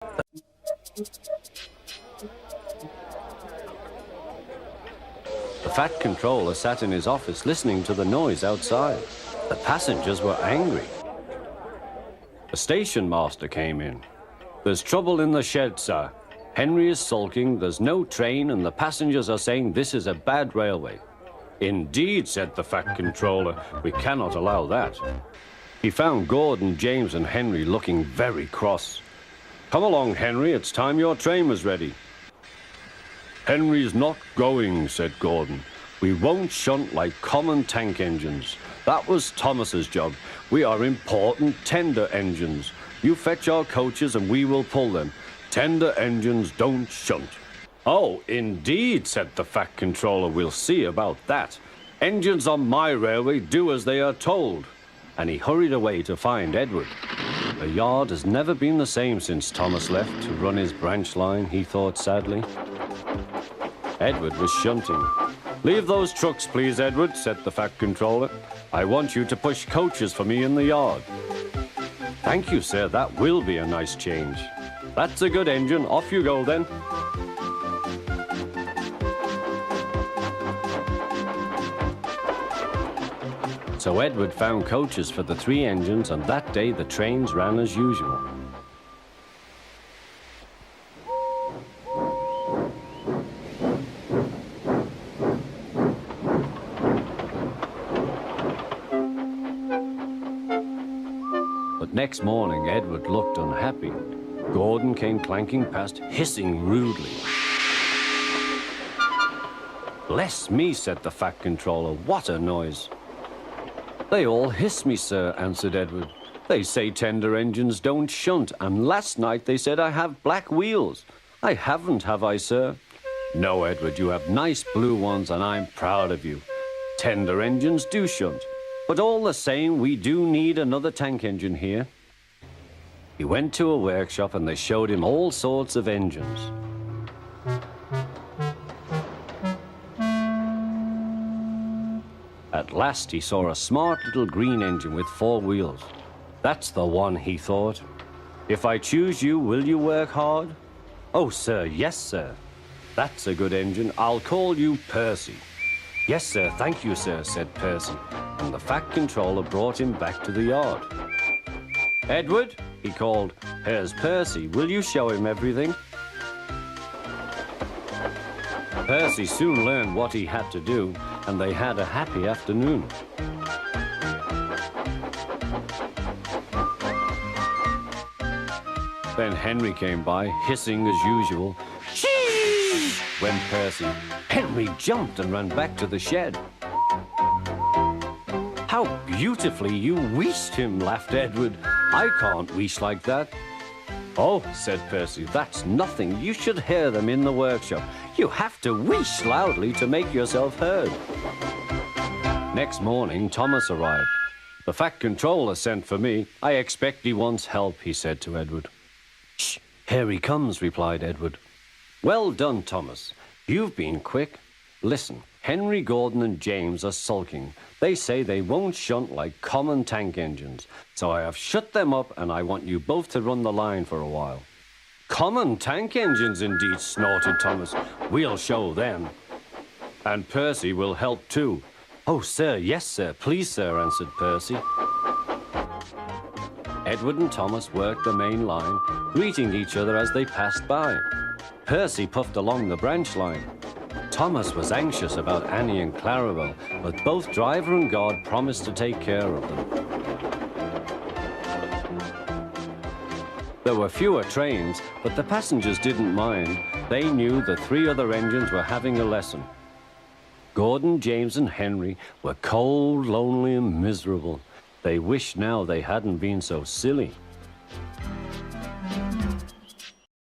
The fat controller sat in his office listening to the noise outside. The passengers were angry. The station master came in. "There's trouble in the shed, sir. Henry is sulking, there's no train, and the passengers are saying this is a bad railway." "Indeed," said the fat controller, "we cannot allow that." He found Gordon, James, and Henry looking very cross. "Come along, Henry, it's time your train was ready." "Henry's not going," said Gordon. "We won't shunt like common tank engines. That was Thomas's job. We are important tender engines. You fetch our coaches and we will pull them. Tender engines don't shunt." "Oh, indeed," said the fat controller. "We'll see about that. Engines on my railway do as they are told." And he hurried away to find Edward. The yard has never been the same since Thomas left to run his branch line, he thought sadly. Edward was shunting. "Leave those trucks, please, Edward," said the fat controller. "I want you to push coaches for me in the yard." "Thank you, sir, that will be a nice change." "That's a good engine. Off you go, then." So Edward found coaches for the 3 engines, and that day the trains ran as usual. But next morning, Edward looked unhappy. Gordon came clanking past, hissing rudely. "Bless me," said the fat controller, "what a noise." "They all hiss me, sir," answered Edward. "They say tender engines don't shunt, and last night they said I have black wheels. I haven't, have I, sir?" "No, Edward, you have nice blue ones, and I'm proud of you. Tender engines do shunt, but all the same, we do need another tank engine here." He went to a workshop, and they showed him all sorts of engines. At last he saw a smart little green engine with 4 wheels. "That's the one," he thought. "If I choose you, will you work hard?" "Oh, sir, yes, sir." "That's a good engine. I'll call you Percy." "Yes, sir, thank you, sir," said Percy, and the fat controller brought him back to the yard. "Edward," he called, "here's Percy. Will you show him everything?" Percy soon learned what he had to do, and they had a happy afternoon. Then Henry came by, hissing as usual. "Shee!" went Percy. Henry jumped and ran back to the shed. "How beautifully you wheeshed him," laughed Edward. "I can't wheesh like that." "Oh," said Percy, "that's nothing. You should hear them in the workshop. You have to wheesh loudly to make yourself heard." Next morning, Thomas arrived. "The fat controller sent for me. I expect he wants help," he said to Edward. "Shh, here he comes," replied Edward. "Well done, Thomas. You've been quick. Listen, Henry, Gordon, and James are sulking. They say they won't shunt like common tank engines. So I have shut them up, and I want you both to run the line for a while." "Common tank engines, indeed," snorted Thomas. "We'll show them." "And Percy will help too." "Oh, sir, yes, sir. Please, sir," answered Percy. Edward and Thomas worked the main line, greeting each other as they passed by. Percy puffed along the branch line. Thomas was anxious about Annie and Clarabelle, but both driver and guard promised to take care of them. There were fewer trains, but the passengers didn't mind. They knew the 3 other engines were having a lesson. Gordon, James, and Henry were cold, lonely, and miserable. They wished now they hadn't been so silly.